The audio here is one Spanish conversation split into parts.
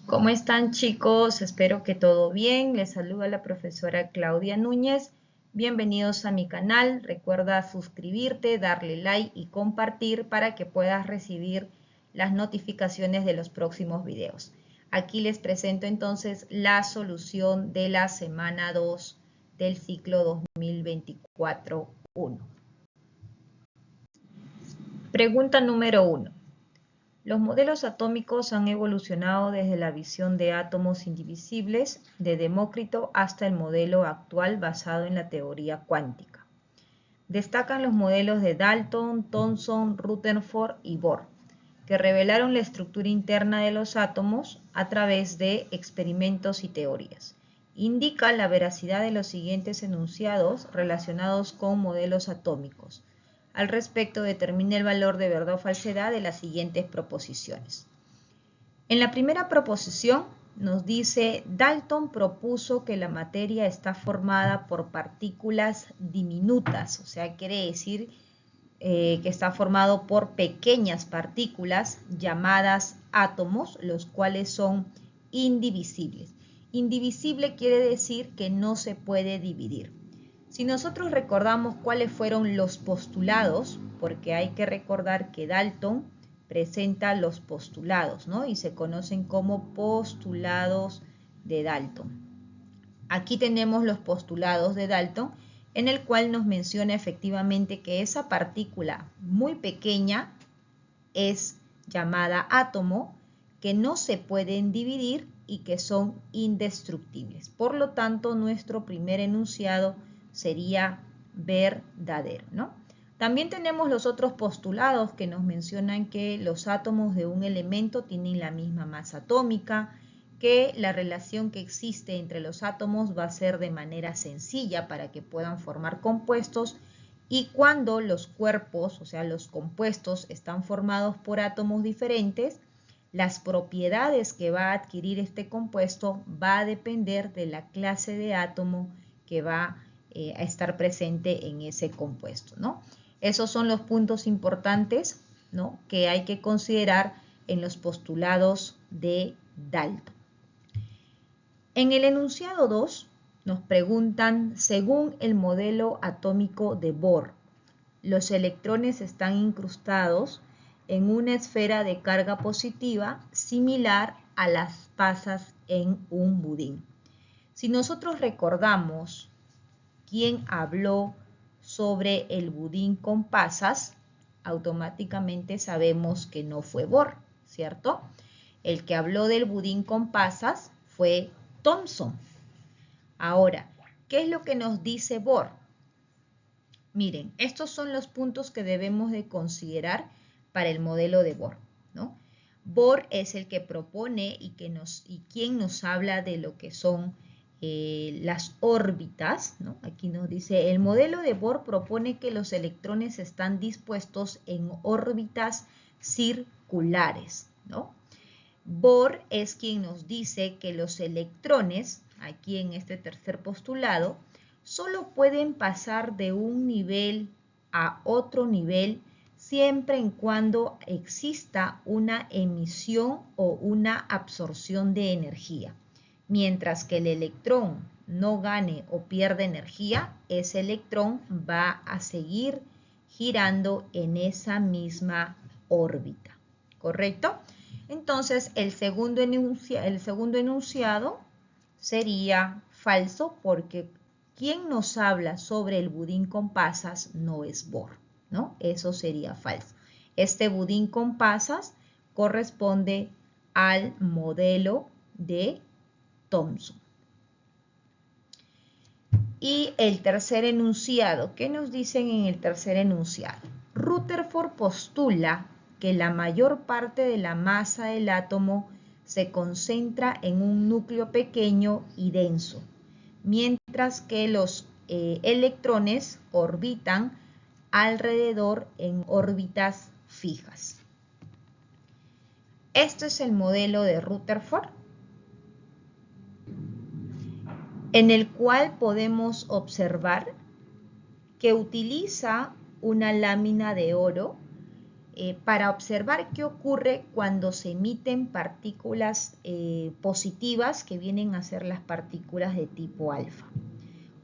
¿Cómo están, chicos? Espero que todo bien. Les saluda la profesora Claudia Núñez. Bienvenidos a mi canal. Recuerda suscribirte, darle like y compartir para que puedas recibir las notificaciones de los próximos videos. Aquí les presento entonces la solución de la semana 2 del ciclo 2024-1. Pregunta número 1. Los modelos atómicos han evolucionado desde la visión de átomos indivisibles de Demócrito hasta el modelo actual basado en la teoría cuántica. Destacan los modelos de Dalton, Thomson, Rutherford y Bohr, que revelaron la estructura interna de los átomos a través de experimentos y teorías. Indica la veracidad de los siguientes enunciados relacionados con modelos atómicos. Al respecto, determina el valor de verdad o falsedad de las siguientes proposiciones. En la primera proposición nos dice, Dalton propuso que la materia está formada por partículas diminutas, o sea, quiere decir que está formado por pequeñas partículas llamadas átomos, los cuales son indivisibles. Indivisible quiere decir que no se puede dividir. Si nosotros recordamos cuáles fueron los postulados, porque hay que recordar que Dalton presenta los postulados, ¿no? Y se conocen como postulados de Dalton. Aquí tenemos los postulados de Dalton, en el cual nos menciona efectivamente que esa partícula muy pequeña es llamada átomo, que no se pueden dividir y que son indestructibles. Por lo tanto, nuestro primer enunciado sería verdadero, ¿no? También tenemos los otros postulados que nos mencionan que los átomos de un elemento tienen la misma masa atómica, que la relación que existe entre los átomos va a ser de manera sencilla para que puedan formar compuestos, y cuando los cuerpos, o sea, los compuestos, están formados por átomos diferentes, las propiedades que va a adquirir este compuesto va a depender de la clase de átomo que va a estar presente en ese compuesto, ¿no? Esos son los puntos importantes, ¿no?, que hay que considerar en los postulados de Dalton. En el enunciado 2 nos preguntan, según el modelo atómico de Bohr, los electrones están incrustados en una esfera de carga positiva similar a las pasas en un budín. Si nosotros recordamos quién habló sobre el budín con pasas, automáticamente sabemos que no fue Bohr, ¿cierto? El que habló del budín con pasas fue Thomson. Ahora, ¿qué es lo que nos dice Bohr? Miren, estos son los puntos que debemos de considerar para el modelo de Bohr, ¿no? Bohr es el que propone y quien nos habla de lo que son las órbitas, ¿no? Aquí nos dice, el modelo de Bohr propone que los electrones están dispuestos en órbitas circulares, ¿no? Bohr es quien nos dice que los electrones, aquí en este tercer postulado, solo pueden pasar de un nivel a otro nivel siempre en cuando exista una emisión o una absorción de energía. Mientras que el electrón no gane o pierda energía, ese electrón va a seguir girando en esa misma órbita, ¿correcto? Entonces, el segundo enunciado sería falso porque quien nos habla sobre el budín con pasas no es Bohr, ¿no? Eso sería falso. Este budín con pasas corresponde al modelo de Thomson. Y el tercer enunciado, ¿qué nos dicen en el tercer enunciado? Rutherford postula que la mayor parte de la masa del átomo se concentra en un núcleo pequeño y denso, mientras que los electrones orbitan alrededor en órbitas fijas. Este es el modelo de Rutherford, en el cual podemos observar que utiliza una lámina de oro para observar qué ocurre cuando se emiten partículas positivas que vienen a ser las partículas de tipo alfa.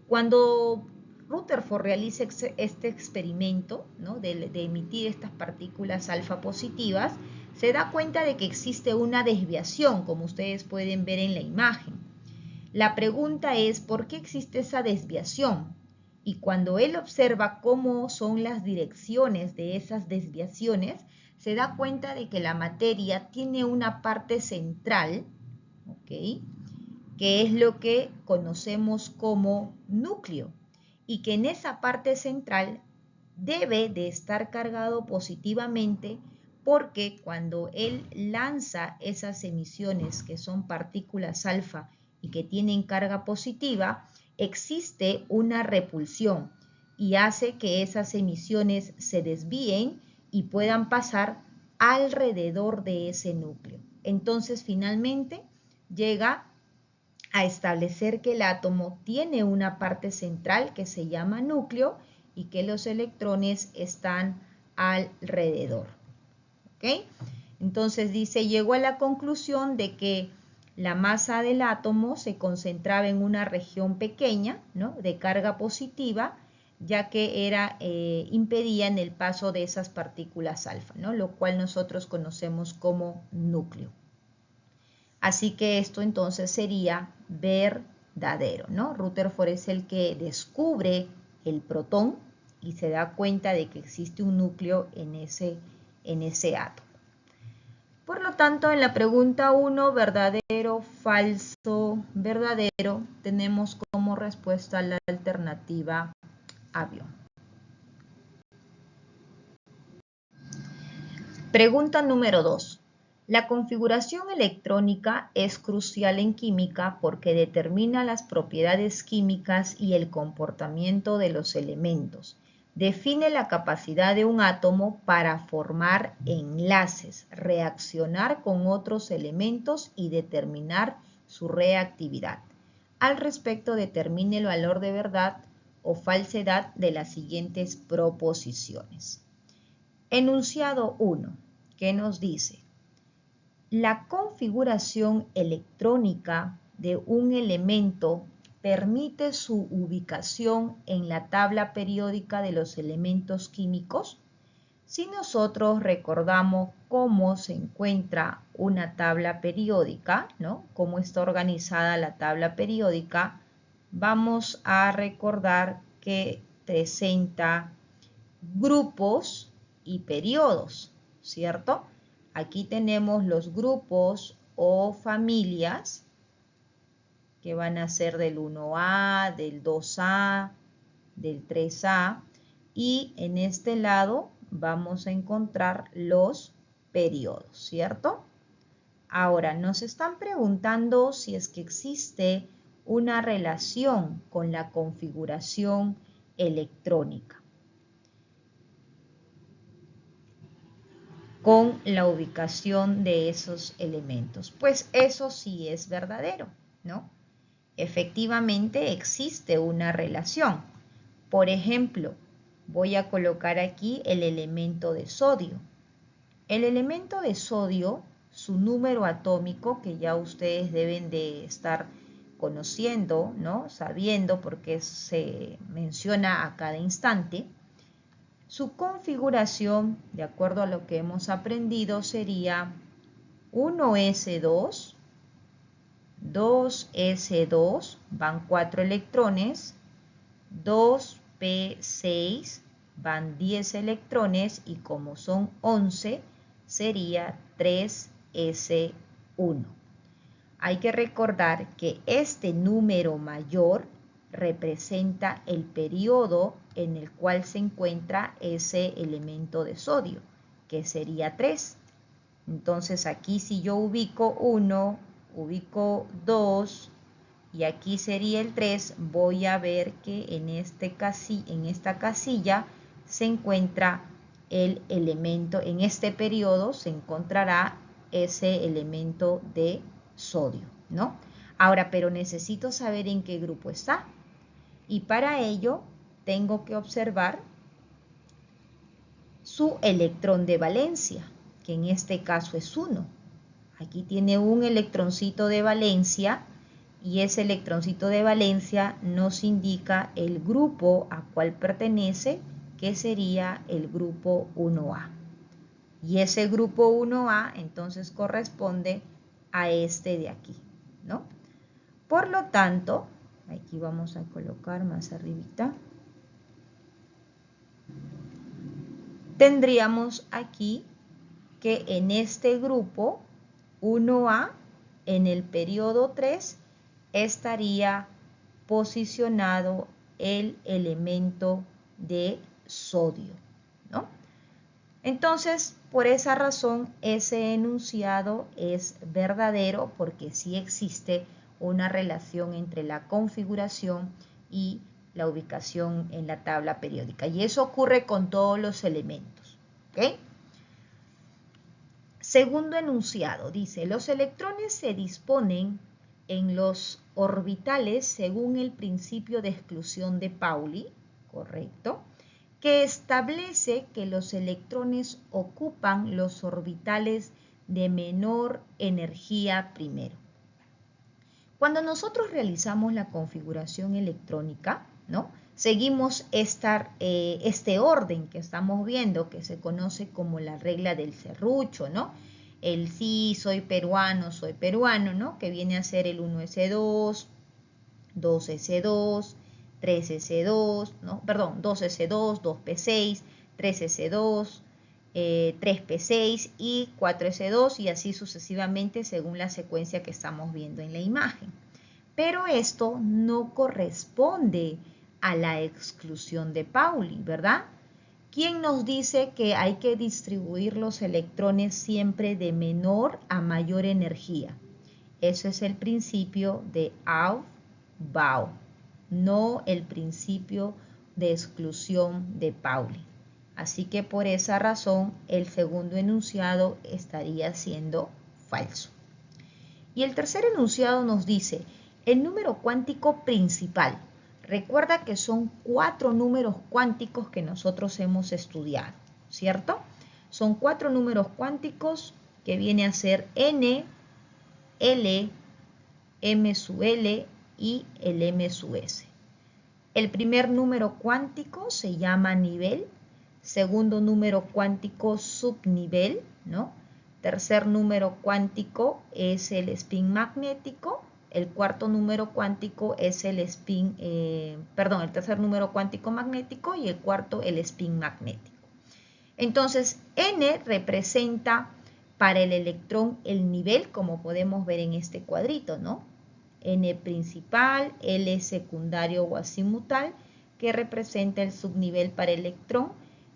Cuando Rutherford realiza este experimento, ¿no?, de emitir estas partículas alfa positivas, se da cuenta de que existe una desviación, como ustedes pueden ver en la imagen. La pregunta es, ¿por qué existe esa desviación? Y cuando él observa cómo son las direcciones de esas desviaciones, se da cuenta de que la materia tiene una parte central, ¿ok?, que es lo que conocemos como núcleo, y que en esa parte central debe de estar cargado positivamente, porque cuando él lanza esas emisiones que son partículas alfa y que tienen carga positiva, existe una repulsión y hace que esas emisiones se desvíen y puedan pasar alrededor de ese núcleo. Entonces, finalmente llega a establecer que el átomo tiene una parte central que se llama núcleo y que los electrones están alrededor. ¿Ok? Entonces dice, llegó a la conclusión de que la masa del átomo se concentraba en una región pequeña, ¿no?, de carga positiva, ya que impedían el paso de esas partículas alfa, ¿no?, lo cual nosotros conocemos como núcleo. Así que esto entonces sería verdadero, ¿no? Rutherford es el que descubre el protón y se da cuenta de que existe un núcleo en ese átomo. Por lo tanto, en la pregunta 1, verdadero, falso, verdadero, tenemos como respuesta la alternativa avión. Pregunta número 2. La configuración electrónica es crucial en química porque determina las propiedades químicas y el comportamiento de los elementos. Define la capacidad de un átomo para formar enlaces, reaccionar con otros elementos y determinar su reactividad. Al respecto, determine el valor de verdad o falsedad de las siguientes proposiciones. Enunciado 1, ¿qué nos dice? La configuración electrónica de un elemento permite su ubicación en la tabla periódica de los elementos químicos. Si nosotros recordamos cómo se encuentra una tabla periódica, ¿no?, cómo está organizada la tabla periódica, vamos a recordar que presenta grupos y periodos, ¿cierto? Aquí tenemos los grupos o familias que van a ser del 1A, del 2A, del 3A, y en este lado vamos a encontrar los periodos, ¿cierto? Ahora, nos están preguntando si es que existe una relación con la configuración electrónica, con la ubicación de esos elementos. Pues eso sí es verdadero, ¿no? Efectivamente existe una relación. Por ejemplo, voy a colocar aquí el elemento de sodio. El elemento de sodio, su número atómico, que ya ustedes deben de estar conociendo, ¿no?, sabiendo porque se menciona a cada instante. Su configuración, de acuerdo a lo que hemos aprendido, sería 1s2, 2s2, van 4 electrones, 2p6, van 10 electrones, y como son 11, sería 3s1. Hay que recordar que este número mayor representa el periodo en el cual se encuentra ese elemento de sodio, que sería 3. Entonces aquí si yo ubico 1, ubico 2 y aquí sería el 3, voy a ver que en esta casilla se encuentra el elemento, en este periodo se encontrará ese elemento de sodio, ¿no? Ahora, pero necesito saber en qué grupo está. Y para ello tengo que observar su electrón de valencia, que en este caso es 1. Aquí tiene un electroncito de valencia y ese electroncito de valencia nos indica el grupo a cual pertenece, que sería el grupo 1A. Y ese grupo 1A entonces corresponde a este de aquí, ¿no? Por lo tanto, aquí vamos a colocar más arribita, tendríamos aquí que en este grupo 1A, en el periodo 3, estaría posicionado el elemento de sodio, ¿no? Entonces, por esa razón, ese enunciado es verdadero porque sí existe una relación entre la configuración y la ubicación en la tabla periódica. Y eso ocurre con todos los elementos, ¿ok? Segundo enunciado, dice, los electrones se disponen en los orbitales según el principio de exclusión de Pauli, ¿correcto?, que establece que los electrones ocupan los orbitales de menor energía primero. Cuando nosotros realizamos la configuración electrónica, ¿no?, seguimos este orden que estamos viendo, que se conoce como la regla del serrucho, ¿no? El sí, soy peruano, ¿no?, que viene a ser el 1s2, 2s2, 3s2, ¿no? Perdón, 2s2, 2p6, 3s2, 3p6 y 4s2 y así sucesivamente según la secuencia que estamos viendo en la imagen. Pero esto no corresponde a la exclusión de Pauli, ¿verdad? ¿Quién nos dice que hay que distribuir los electrones siempre de menor a mayor energía? Eso es el principio de Aufbau, no el principio de exclusión de Pauli. Así que por esa razón el segundo enunciado estaría siendo falso. Y el tercer enunciado nos dice, el número cuántico principal. Recuerda que son 4 números cuánticos que nosotros hemos estudiado, ¿cierto? Son 4 números cuánticos que viene a ser n, L, M sub L y el M sub S. El primer número cuántico se llama nivel, segundo número cuántico subnivel, ¿no? Tercer número cuántico es el spin magnético, el cuarto número cuántico es el el tercer número cuántico magnético y el cuarto el spin magnético. Entonces, N representa para el electrón el nivel, como podemos ver en este cuadrito, ¿no? N principal, L secundario o azimutal, que representa el subnivel para el electrón,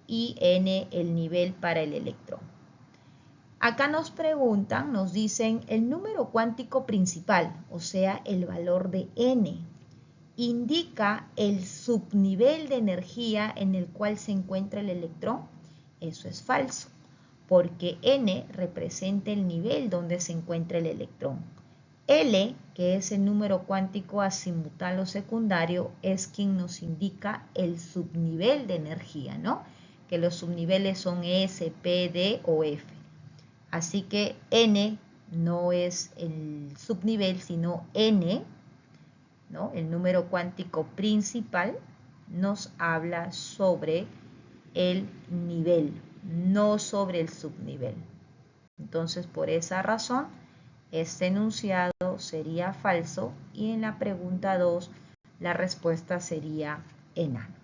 y N el nivel para el electrón. Acá nos preguntan, nos dicen el número cuántico principal, o sea, el valor de N, indica el subnivel de energía en el cual se encuentra el electrón. Eso es falso, porque N representa el nivel donde se encuentra el electrón. L, que es el número cuántico azimutal o secundario, es quien nos indica el subnivel de energía, ¿no? Que los subniveles son S, P, D o F. Así que N no es el subnivel, sino N, ¿no? El número cuántico principal nos habla sobre el nivel, no sobre el subnivel. Entonces, por esa razón, este enunciado sería falso y en la pregunta 2 la respuesta sería enano.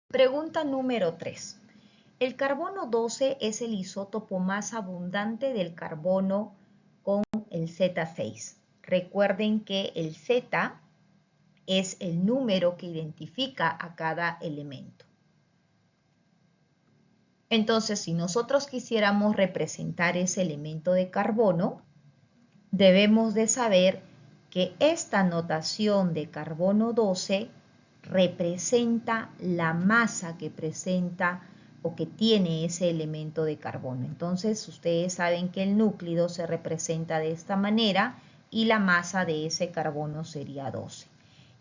Pregunta número 3. El carbono 12 es el isótopo más abundante del carbono con el Z6. Recuerden que el Z es el número que identifica a cada elemento. Entonces, si nosotros quisiéramos representar ese elemento de carbono, debemos de saber que esta notación de carbono 12 representa la masa que presenta o que tiene ese elemento de carbono. Entonces, ustedes saben que el núcleo se representa de esta manera y la masa de ese carbono sería 12.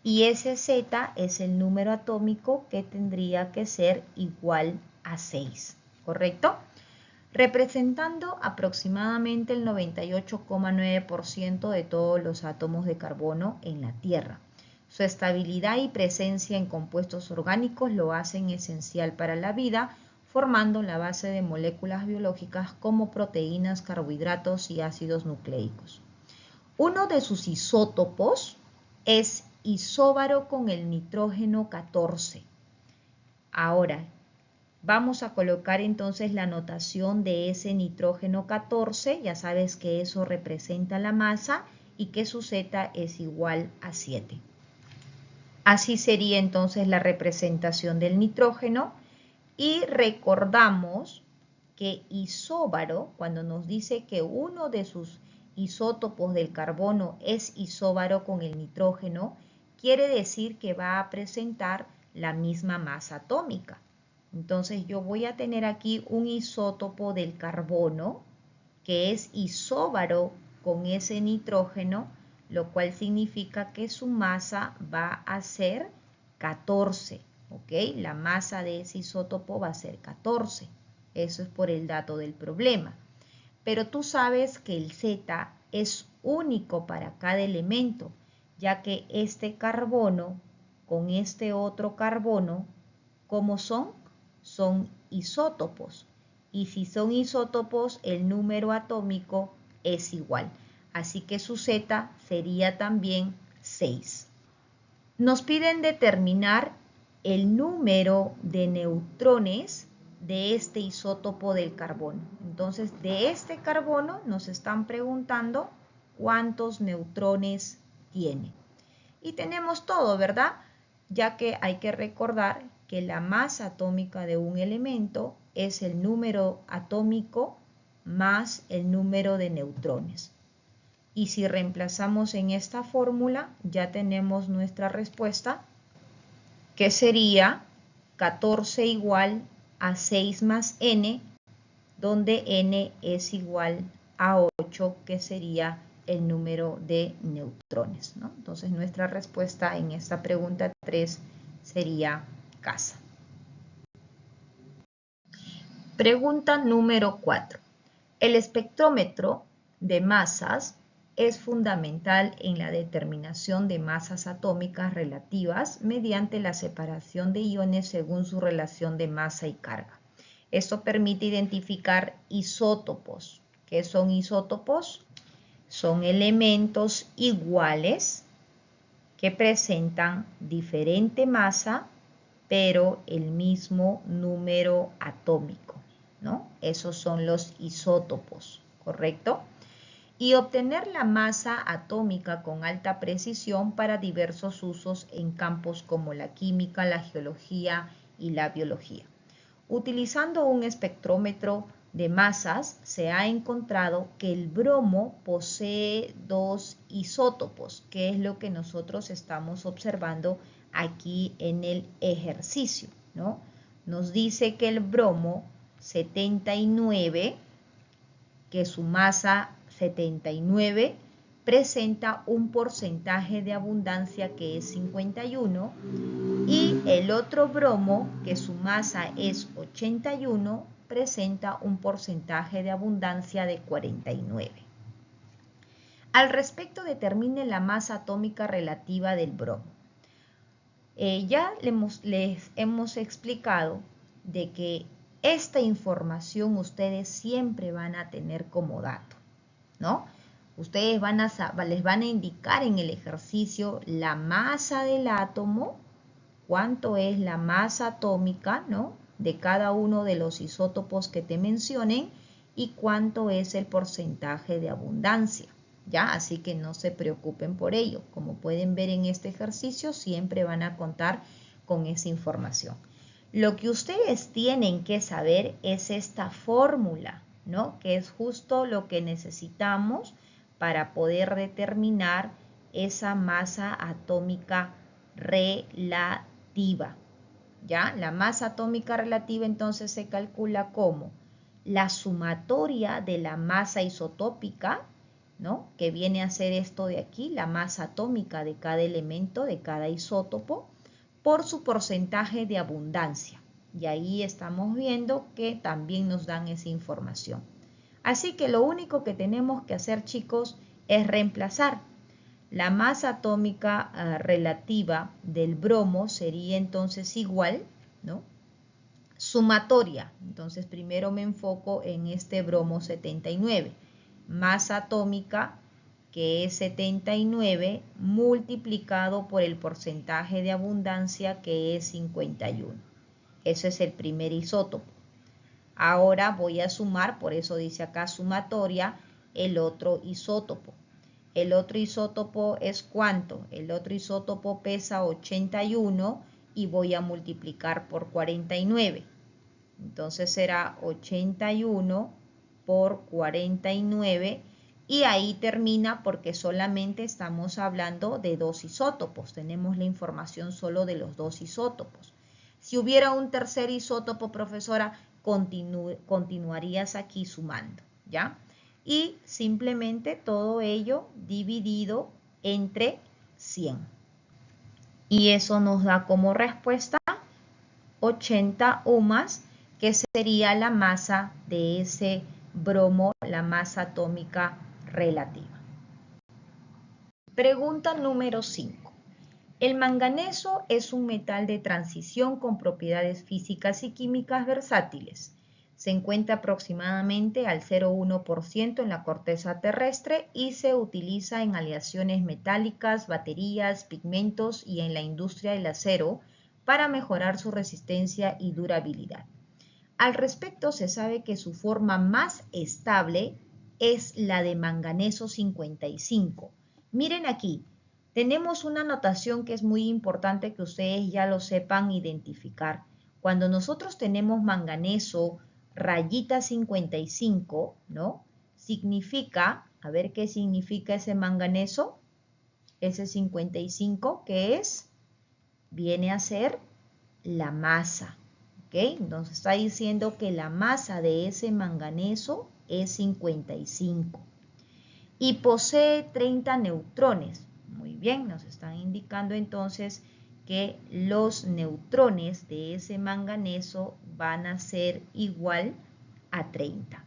Y ese Z es el número atómico que tendría que ser igual a 6. ¿correcto? Representando aproximadamente el 98,9% de todos los átomos de carbono en la Tierra. Su estabilidad y presencia en compuestos orgánicos lo hacen esencial para la vida, formando la base de moléculas biológicas como proteínas, carbohidratos y ácidos nucleicos. Uno de sus isótopos es isóbaro con el nitrógeno 14. Ahora, vamos a colocar entonces la notación de ese nitrógeno 14. Ya sabes que eso representa la masa y que su Z es igual a 7. Así sería entonces la representación del nitrógeno. Y recordamos que isóbaro, cuando nos dice que uno de sus isótopos del carbono es isóbaro con el nitrógeno, quiere decir que va a presentar la misma masa atómica. Entonces yo voy a tener aquí un isótopo del carbono que es isóbaro con ese nitrógeno, lo cual significa que su masa va a ser 14. ¿Ok? La masa de ese isótopo va a ser 14. Eso es por el dato del problema. Pero tú sabes que el Z es único para cada elemento, ya que este carbono con este otro carbono, ¿cómo son? Son isótopos. Y si son isótopos, el número atómico es igual. Así que su Z sería también 6. Nos piden determinar el número de neutrones de este isótopo del carbono. Entonces, de este carbono nos están preguntando cuántos neutrones tiene. Y tenemos todo, ¿verdad? Ya que hay que recordar que la masa atómica de un elemento es el número atómico más el número de neutrones. Y si reemplazamos en esta fórmula, ya tenemos nuestra respuesta, que sería 14 igual a 6 más n, donde n es igual a 8, que sería el número de neutrones, ¿no? Entonces nuestra respuesta en esta pregunta 3 sería casa. Pregunta número 4. El espectrómetro de masas es fundamental en la determinación de masas atómicas relativas mediante la separación de iones según su relación de masa y carga. Esto permite identificar isótopos. ¿Qué son isótopos? Son elementos iguales que presentan diferente masa, pero el mismo número atómico, ¿no? Esos son los isótopos, ¿correcto? Y obtener la masa atómica con alta precisión para diversos usos en campos como la química, la geología y la biología. Utilizando un espectrómetro de masas, se ha encontrado que el bromo posee dos isótopos, que es lo que nosotros estamos observando aquí en el ejercicio, ¿no? Nos dice que el bromo 79, que su masa 79, presenta un porcentaje de abundancia que es 51, y el otro bromo, que su masa es 81, presenta un porcentaje de abundancia de 49. Al respecto, determine la masa atómica relativa del bromo. Ya les hemos explicado de que esta información ustedes siempre van a tener como dato, ¿no? Ustedes les van a indicar en el ejercicio la masa del átomo, cuánto es la masa atómica, ¿no?, de cada uno de los isótopos que te mencionen y cuánto es el porcentaje de abundancia, ¿ya? Así que no se preocupen por ello. Como pueden ver en este ejercicio, siempre van a contar con esa información. Lo que ustedes tienen que saber es esta fórmula, ¿no?, que es justo lo que necesitamos para poder determinar esa masa atómica relativa, ¿ya? La masa atómica relativa entonces se calcula como la sumatoria de la masa isotópica, ¿no?, que viene a ser esto de aquí, la masa atómica de cada elemento, de cada isótopo, por su porcentaje de abundancia. Y ahí estamos viendo que también nos dan esa información. Así que lo único que tenemos que hacer, chicos, es reemplazar. La masa atómica relativa del bromo sería entonces igual, ¿no? Sumatoria. Entonces primero me enfoco en este bromo 79. Masa atómica, que es 79, multiplicado por el porcentaje de abundancia, que es 51. Ese es el primer isótopo. Ahora voy a sumar, por eso dice acá sumatoria, el otro isótopo. El otro isótopo es ¿cuánto? El otro isótopo pesa 81 y voy a multiplicar por 49. Entonces será 81 por 49 y ahí termina porque solamente estamos hablando de dos isótopos. Tenemos la información solo de los dos isótopos. Si hubiera un tercer isótopo, profesora, continuarías aquí sumando, ¿ya? Y simplemente todo ello dividido entre 100. Y eso nos da como respuesta 80 omas, que sería la masa de ese bromo, la masa atómica relativa. Pregunta número 5. El manganeso es un metal de transición con propiedades físicas y químicas versátiles. Se encuentra aproximadamente al 0,1% en la corteza terrestre y se utiliza en aleaciones metálicas, baterías, pigmentos y en la industria del acero para mejorar su resistencia y durabilidad. Al respecto, se sabe que su forma más estable es la de manganeso 55. Miren aquí, tenemos una notación que es muy importante que ustedes ya lo sepan identificar. Cuando nosotros tenemos manganeso rayita 55, ¿no? Significa, a ver qué significa ese manganeso, ese 55, ¿qué es? Viene a ser la masa. ¿Okay? Entonces está diciendo que la masa de ese manganeso es 55 y posee 30 neutrones. Muy bien, nos están indicando entonces que los neutrones de ese manganeso van a ser igual a 30.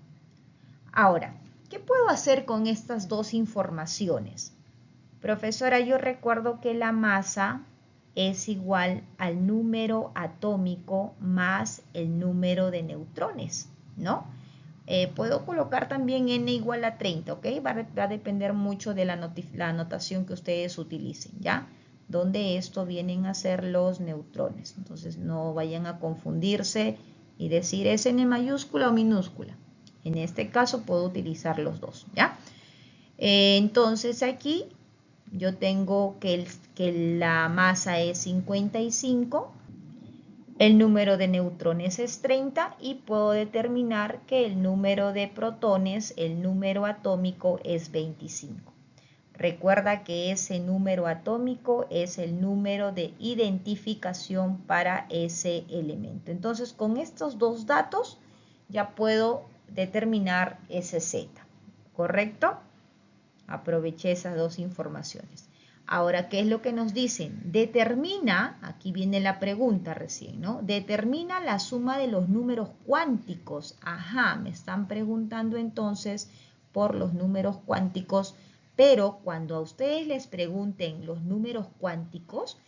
Ahora, ¿qué puedo hacer con estas dos informaciones? Profesora, yo recuerdo que la masa es igual al número atómico más el número de neutrones, ¿no? Puedo colocar también n igual a 30, ¿ok? Va a depender mucho de la anotación que ustedes utilicen, ¿ya? Donde esto vienen a ser los neutrones. Entonces no vayan a confundirse y decir es n mayúscula o minúscula. En este caso puedo utilizar los dos, ¿ya? Entonces aquí yo tengo que la masa es 55, el número de neutrones es 30 y puedo determinar que el número de protones, el número atómico es 25. Recuerda que ese número atómico es el número de identificación para ese elemento. Entonces con estos dos datos ya puedo determinar ese Z, ¿correcto? Aproveché esas dos informaciones. Ahora, ¿qué es lo que nos dicen? Determina, aquí viene la pregunta recién, ¿no? Determina la suma de los números cuánticos. Ajá, me están preguntando entonces por los números cuánticos, pero cuando a ustedes les pregunten los números cuánticos,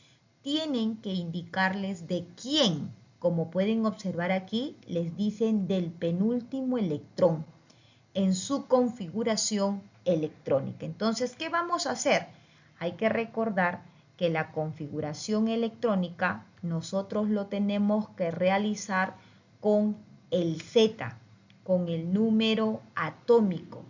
tienen que indicarles de quién. Como pueden observar aquí, les dicen del penúltimo electrón en su configuración electrónica. Entonces, ¿qué vamos a hacer? Hay que recordar que la configuración electrónica nosotros lo tenemos que realizar con el Z, con el número atómico.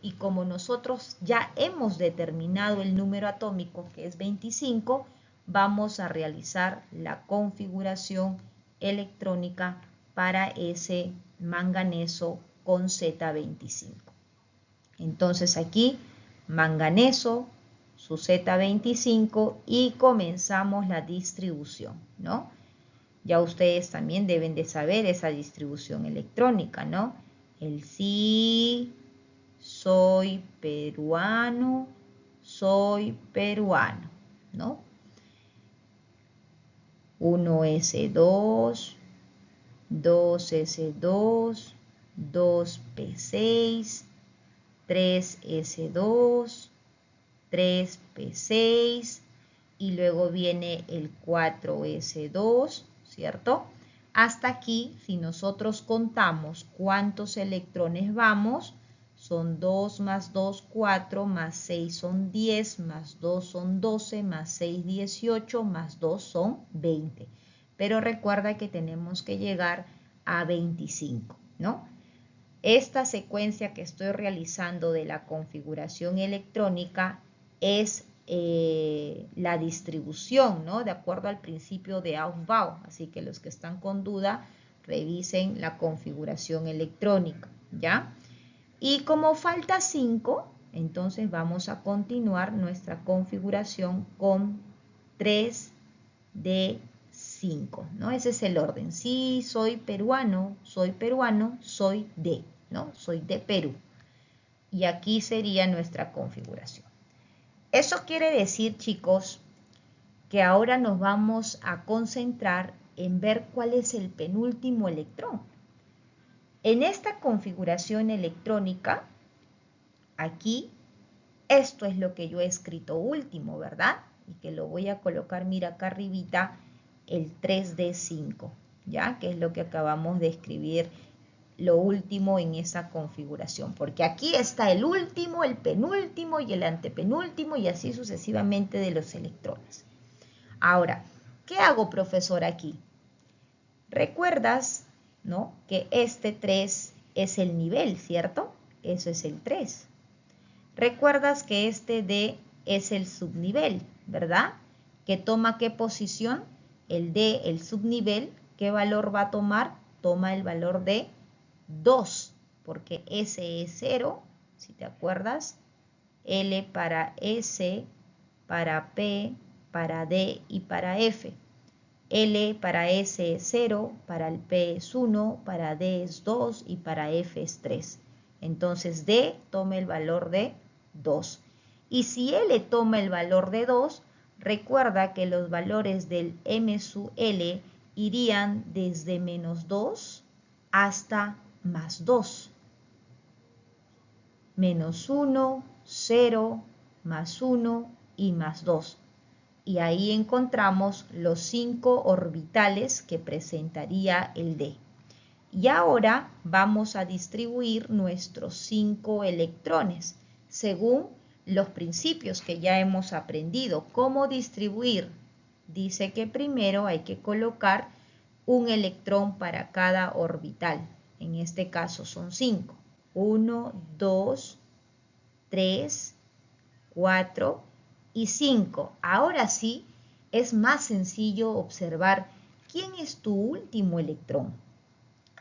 Y como nosotros ya hemos determinado el número atómico, que es 25, vamos a realizar la configuración electrónica para ese manganeso con Z25. Entonces aquí manganeso, su Z25 y comenzamos la distribución, ¿no? Ya ustedes también deben de saber esa distribución electrónica, ¿no? El sí, soy peruano, ¿no? 1S2, 2s2, 2p6, 3s2, 3p6 y luego viene el 4s2, ¿cierto? Hasta aquí, si nosotros contamos cuántos electrones vamos, son 2 más 2, 4, más 6 son 10, más 2 son 12, más 6, 18, más 2 son 20. Pero recuerda que tenemos que llegar a 25, ¿no? Esta secuencia que estoy realizando de la configuración electrónica es la distribución, ¿no? De acuerdo al principio de Aufbau. Así que los que están con duda, revisen la configuración electrónica, ¿ya? Y como falta 5, entonces vamos a continuar nuestra configuración con 3 de 5, ¿no? Ese es el orden. Sí, soy peruano, soy de, ¿no? Soy de Perú. Y aquí sería nuestra configuración. Eso quiere decir, chicos, que ahora nos vamos a concentrar en ver cuál es el penúltimo electrón. En esta configuración electrónica, aquí, esto es lo que yo he escrito último, ¿verdad? Y que lo voy a colocar, mira acá arribita, el 3D5, ¿ya? Que es lo que acabamos de escribir, lo último en esa configuración. Porque aquí está el último, el penúltimo y el antepenúltimo y así sucesivamente de los electrones. Ahora, ¿qué hago, profesor, aquí? ¿Recuerdas, no, que este 3 es el nivel, ¿cierto? Eso es el 3. Recuerdas que este D es el subnivel, ¿verdad? ¿Que toma qué posición? El D, el subnivel, ¿qué valor va a tomar? Toma el valor de 2, porque S es 0, si te acuerdas. L para S, para P, para D y para F. L para S es 0, para el P es 1, para D es 2 y para F es 3. Entonces D toma el valor de 2. Y si L toma el valor de 2, recuerda que los valores del M sub L irían desde menos 2 hasta más 2. Menos 1, 0, más 1 y más 2. Y ahí encontramos los 5 orbitales que presentaría el D. Y ahora vamos a distribuir nuestros 5 electrones según los principios que ya hemos aprendido. ¿Cómo distribuir? Dice que primero hay que colocar un electrón para cada orbital. En este caso son 5. 1, 2, 3, 4 y 5. Ahora sí, es más sencillo observar quién es tu último electrón.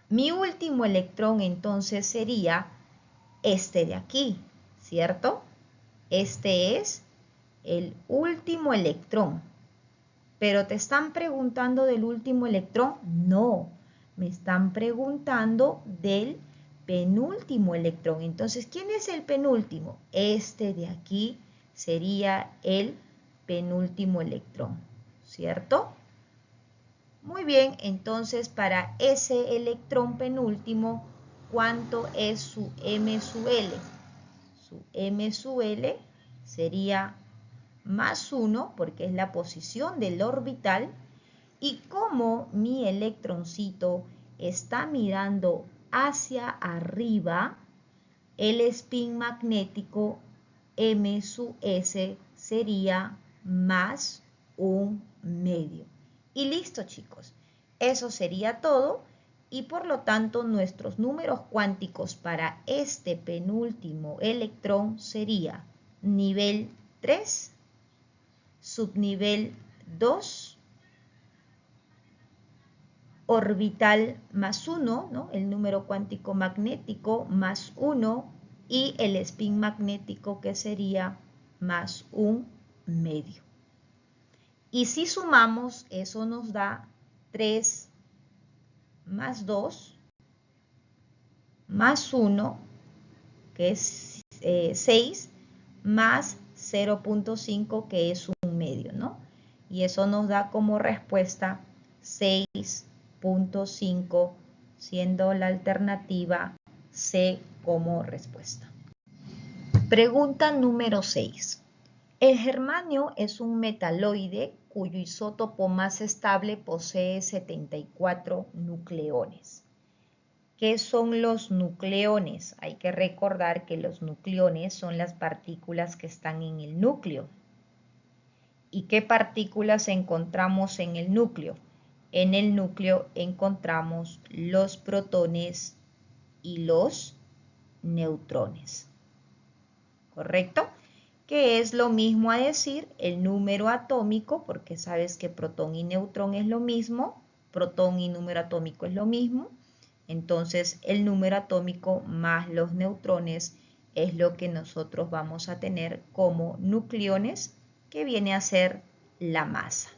Mi último electrón entonces sería este de aquí, ¿cierto? Este es el último electrón. ¿Pero te están preguntando del último electrón? No, me están preguntando del penúltimo electrón. Entonces, ¿quién es el penúltimo? Este de aquí sería el penúltimo electrón, ¿cierto? Muy bien, entonces para ese electrón penúltimo, ¿cuánto es su M sub L? Su M sub L sería más 1, porque es la posición del orbital, y como mi electroncito está mirando hacia arriba, el spin magnético M sub S sería más 1/2. Y listo, chicos. Eso sería todo. Y por lo tanto, nuestros números cuánticos para este penúltimo electrón sería nivel 3, subnivel 2, orbital más 1, ¿no? El número cuántico magnético más 1 y el spin magnético que sería más 1/2. Y si sumamos, eso nos da 3 más 2 más 1, que es 6, más 0.5, que es 1/2, ¿no? Y eso nos da como respuesta 6 0.5, siendo la alternativa C como respuesta. Pregunta número 6. El germanio es un metaloide cuyo isótopo más estable posee 74 nucleones. ¿Qué son los nucleones? Hay que recordar que los nucleones son las partículas que están en el núcleo. ¿Y qué partículas encontramos en el núcleo? En el núcleo encontramos los protones y los neutrones. ¿Correcto? Que es lo mismo a decir el número atómico, porque sabes que protón y neutrón es lo mismo, protón y número atómico es lo mismo. Entonces, el número atómico más los neutrones es lo que nosotros vamos a tener como nucleones, que viene a ser la masa.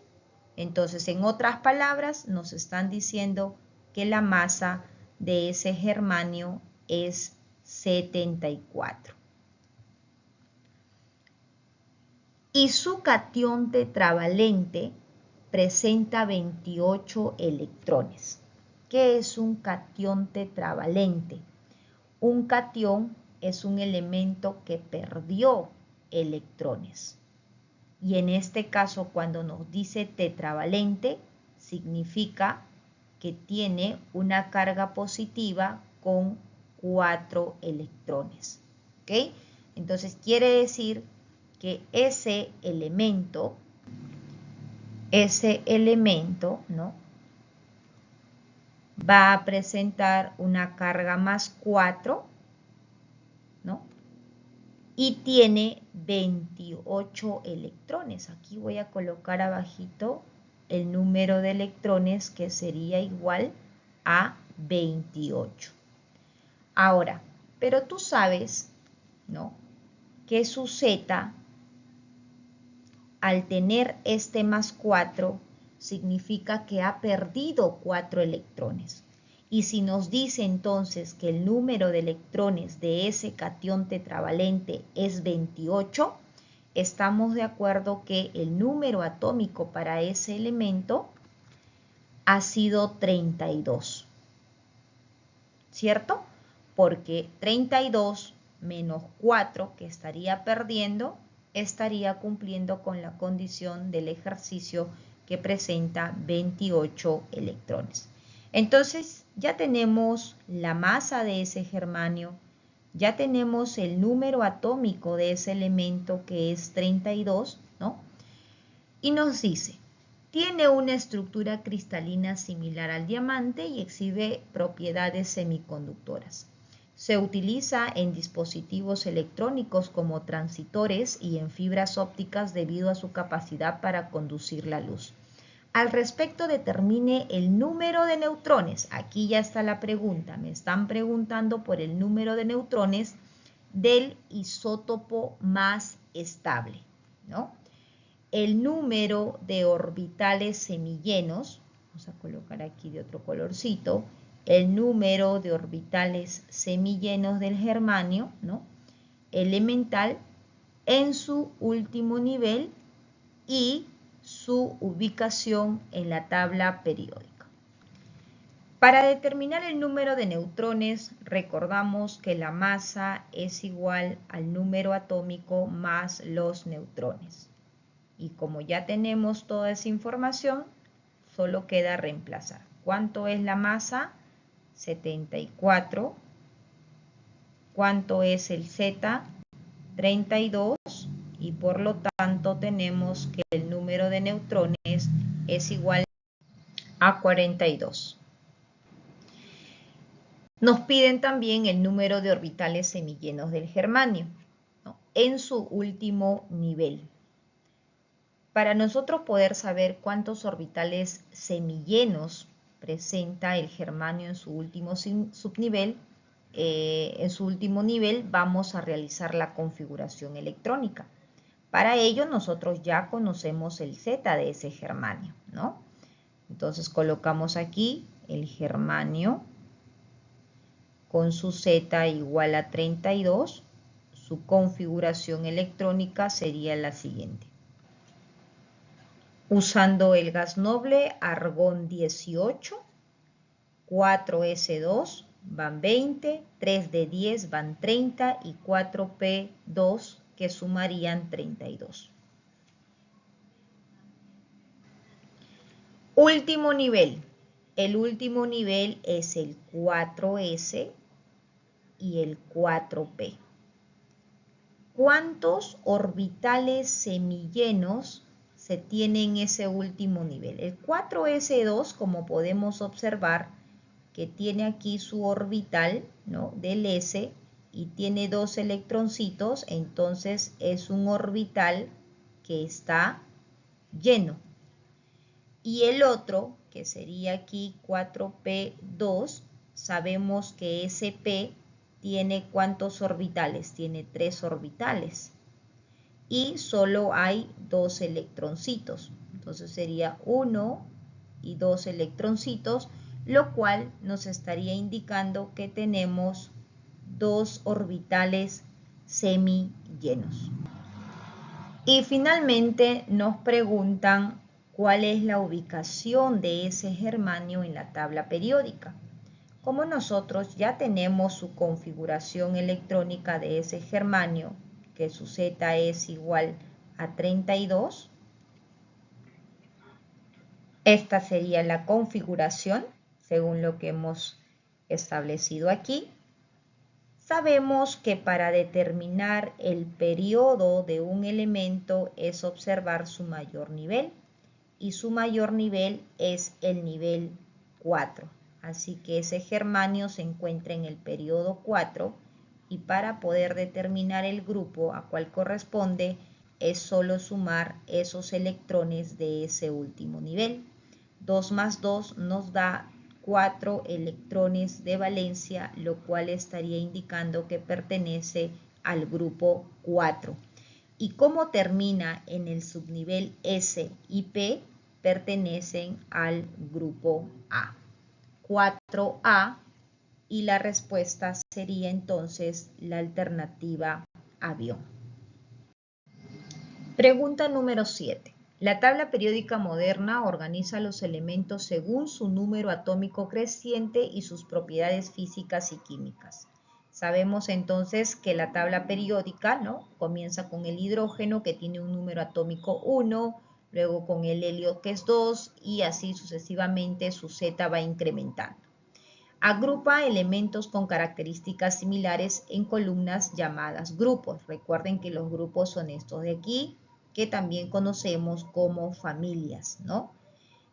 Entonces, en otras palabras, nos están diciendo que la masa de ese germanio es 74. Y su catión tetravalente presenta 28 electrones. ¿Qué es un catión tetravalente? Un catión es un elemento que perdió electrones. Y en este caso, cuando nos dice tetravalente, significa que tiene una carga positiva con 4 electrones. ¿Ok? Entonces quiere decir que ese elemento, ¿no?, va a presentar una carga más 4, ¿no? Y tiene 28 electrones. Aquí voy a colocar abajito el número de electrones, que sería igual a 28. Ahora, pero tú sabes, ¿no?, que su Z, al tener este más 4, significa que ha perdido 4 electrones. Y si nos dice entonces que el número de electrones de ese catión tetravalente es 28, estamos de acuerdo que el número atómico para ese elemento ha sido 32. ¿Cierto? Porque 32 menos 4 que estaría perdiendo, estaría cumpliendo con la condición del ejercicio que presenta 28 electrones. Entonces ya tenemos la masa de ese germanio, ya tenemos el número atómico de ese elemento, que es 32, ¿no? Y nos dice, tiene una estructura cristalina similar al diamante y exhibe propiedades semiconductoras. Se utiliza en dispositivos electrónicos como transistores y en fibras ópticas debido a su capacidad para conducir la luz. Al respecto, determine el número de neutrones. Aquí ya está la pregunta. Me están preguntando por el número de neutrones del isótopo más estable, ¿no? El número de orbitales semillenos, vamos a colocar aquí de otro colorcito, el número de orbitales semillenos del germanio, ¿no?, elemental, en su último nivel y su ubicación en la tabla periódica. Para determinar el número de neutrones, recordamos que la masa es igual al número atómico más los neutrones. Y como ya tenemos toda esa información, solo queda reemplazar. ¿Cuánto es la masa? 74. ¿Cuánto es el Z? 32. Y por lo tanto tenemos que el número de neutrones es igual a 42. Nos piden también el número de orbitales semillenos del germanio, ¿no?, en su último nivel. Para nosotros poder saber cuántos orbitales semillenos presenta el germanio en su último subnivel, en su último nivel, vamos a realizar la configuración electrónica. Para ello nosotros ya conocemos el Z de ese germanio, ¿no? Entonces colocamos aquí el germanio con su Z igual a 32. Su configuración electrónica sería la siguiente. Usando el gas noble argón 18, 4s2 van 20, 3 de 10 van 30 y 4p2 que sumarían 32. Último nivel. El último nivel es el 4s y el 4p. ¿Cuántos orbitales semillenos se tiene en ese último nivel? El 4s2, como podemos observar, que tiene aquí su orbital, ¿no?, del s y tiene 2 electroncitos, entonces es un orbital que está lleno. Y el otro, que sería aquí 4p2, sabemos que ese p tiene ¿cuántos orbitales? Tiene 3 orbitales. Y solo hay 2 electroncitos. Entonces sería 1 y 2 electroncitos, lo cual nos estaría indicando que tenemos 2 orbitales semillenos. Y finalmente nos preguntan cuál es la ubicación de ese germanio en la tabla periódica. Como nosotros ya tenemos su configuración electrónica de ese germanio, que su Z es igual a 32, esta sería la configuración según lo que hemos establecido aquí. Sabemos que para determinar el periodo de un elemento es observar su mayor nivel, y su mayor nivel es el nivel 4. Así que ese germanio se encuentra en el periodo 4, y para poder determinar el grupo a cual corresponde es solo sumar esos electrones de ese último nivel. 2 más 2 nos da 4 electrones de valencia, lo cual estaría indicando que pertenece al grupo 4. Y como termina en el subnivel S y P, pertenecen al grupo A. 4A, y la respuesta sería entonces la alternativa avión. Pregunta número 7. La tabla periódica moderna organiza los elementos según su número atómico creciente y sus propiedades físicas y químicas. Sabemos entonces que la tabla periódica, ¿no?, comienza con el hidrógeno, que tiene un número atómico 1, luego con el helio, que es 2, y así sucesivamente su Z va incrementando. Agrupa elementos con características similares en columnas llamadas grupos. Recuerden que los grupos son estos de aquí, que también conocemos como familias, ¿no?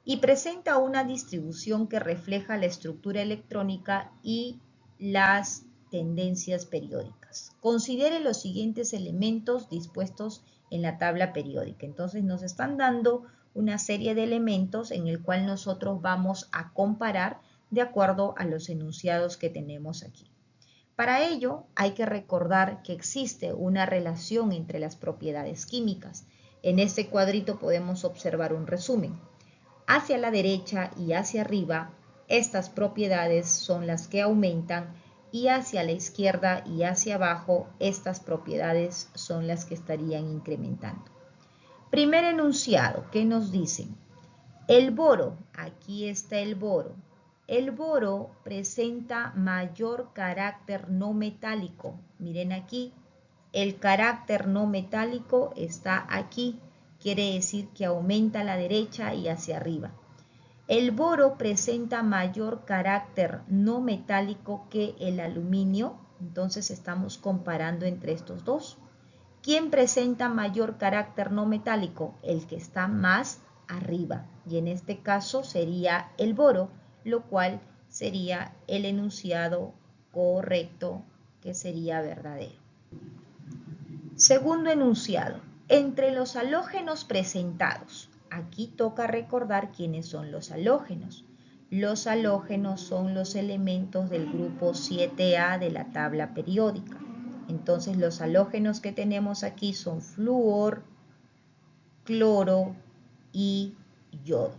Y presenta una distribución que refleja la estructura electrónica y las tendencias periódicas. Considere los siguientes elementos dispuestos en la tabla periódica. Entonces nos están dando una serie de elementos en el cual nosotros vamos a comparar de acuerdo a los enunciados que tenemos aquí. Para ello hay que recordar que existe una relación entre las propiedades químicas. En este cuadrito podemos observar un resumen. Hacia la derecha y hacia arriba, estas propiedades son las que aumentan, y hacia la izquierda y hacia abajo, estas propiedades son las que estarían incrementando. Primer enunciado, ¿qué nos dicen? El boro, aquí está el boro. El boro presenta mayor carácter no metálico. Miren aquí, el carácter no metálico está aquí. Quiere decir que aumenta a la derecha y hacia arriba. El boro presenta mayor carácter no metálico que el aluminio. Entonces estamos comparando entre estos dos. ¿Quién presenta mayor carácter no metálico? El que está más arriba, y en este caso sería el boro, lo cual sería el enunciado correcto, que sería verdadero. Segundo enunciado, entre los halógenos presentados. Aquí toca recordar quiénes son los halógenos. Los halógenos son los elementos del grupo 7A de la tabla periódica. Entonces los halógenos que tenemos aquí son flúor, cloro y yodo.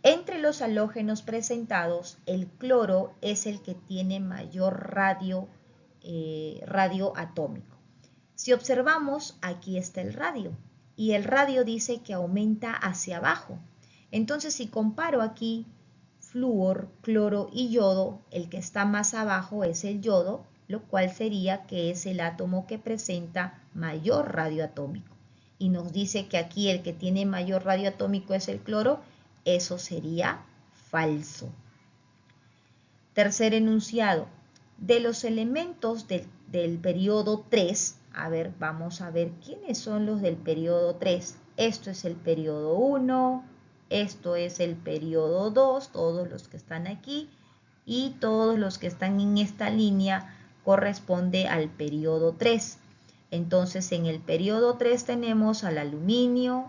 Entre los halógenos presentados, el cloro es el que tiene mayor radio atómico. Si observamos, aquí está el radio, y el radio dice que aumenta hacia abajo. Entonces, si comparo aquí flúor, cloro y yodo, el que está más abajo es el yodo, lo cual sería que es el átomo que presenta mayor radio atómico. Y nos dice que aquí el que tiene mayor radio atómico es el cloro, eso sería falso. Tercer enunciado, de los elementos del periodo 3, a ver, vamos a ver quiénes son los del periodo 3. Esto es el periodo 1, esto es el periodo 2, todos los que están aquí, y todos los que están en esta línea corresponde al periodo 3. Entonces, en el periodo 3 tenemos al aluminio,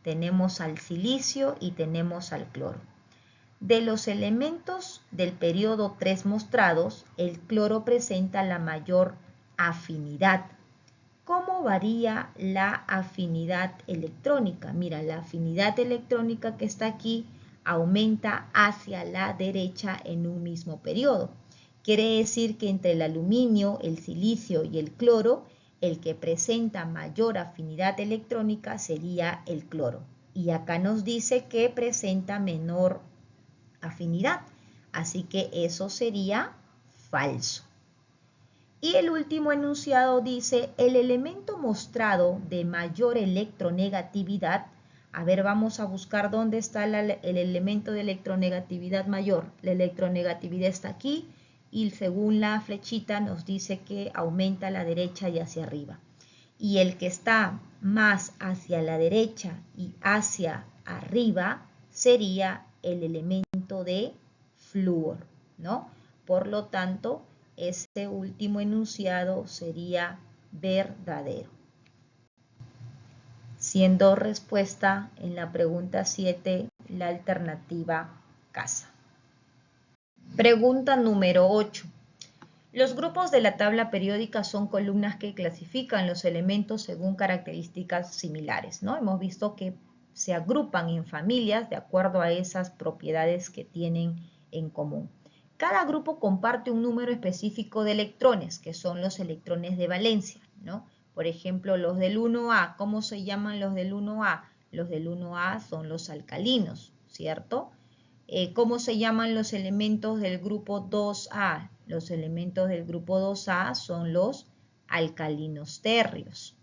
tenemos al silicio y tenemos al cloro. De los elementos del periodo 3 mostrados, el cloro presenta la mayor afinidad. ¿Cómo varía la afinidad electrónica? Mira, la afinidad electrónica que está aquí aumenta hacia la derecha en un mismo periodo. Quiere decir que entre el aluminio, el silicio y el cloro, el que presenta mayor afinidad electrónica sería el cloro. Y acá nos dice que presenta menor afinidad, así que eso sería falso. Y el último enunciado dice, el elemento mostrado de mayor electronegatividad, a ver, vamos a buscar dónde está el elemento de electronegatividad mayor. La electronegatividad está aquí y según la flechita nos dice que aumenta a la derecha y hacia arriba. Y el que está más hacia la derecha y hacia arriba sería el elemento de flúor, ¿no? Por lo tanto, este último enunciado sería verdadero. Siendo respuesta en la pregunta 7 la alternativa casa. Pregunta número 8. Los grupos de la tabla periódica son columnas que clasifican los elementos según características similares, ¿no? Hemos visto que se agrupan en familias de acuerdo a esas propiedades que tienen en común. Cada grupo comparte un número específico de electrones, que son los electrones de valencia, ¿no? Por ejemplo, los del 1A, ¿cómo se llaman los del 1A? Los del 1A son los alcalinos, ¿cierto? ¿Cómo se llaman los elementos del grupo 2A? Los elementos del grupo 2A son los alcalinos térreos.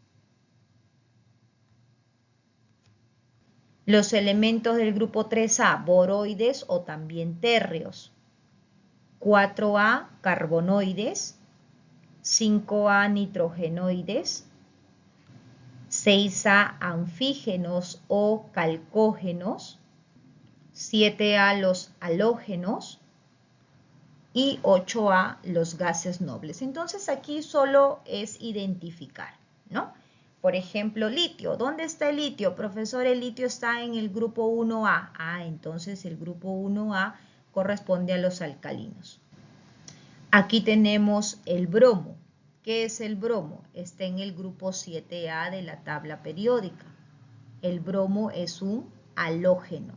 Los elementos del grupo 3A, boroides o también térreos. 4A, carbonoides. 5A, nitrogenoides. 6A, anfígenos o calcógenos. 7A, los halógenos. Y 8A, los gases nobles. Entonces aquí solo es identificar, ¿no? Por ejemplo, litio. ¿Dónde está el litio? Profesor, el litio está en el grupo 1A. Ah, entonces el grupo 1A corresponde a los alcalinos. Aquí tenemos el bromo. ¿Qué es el bromo? Está en el grupo 7A de la tabla periódica. El bromo es un halógeno.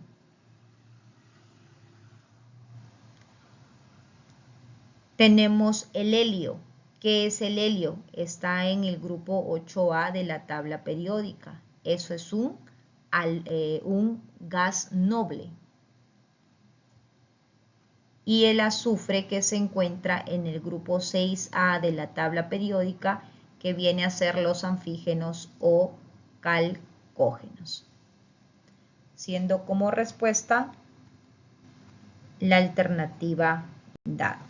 Tenemos el helio. ¿Qué es el helio? Está en el grupo 8A de la tabla periódica. Eso es un gas noble. Y el azufre, que se encuentra en el grupo 6A de la tabla periódica, que viene a ser los anfígenos o calcógenos. Siendo como respuesta la alternativa dada.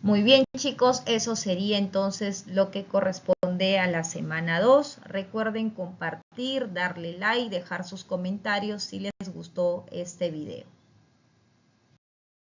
Muy bien, chicos, eso sería entonces lo que corresponde a la semana 2. Recuerden compartir, darle like, dejar sus comentarios si les gustó este video.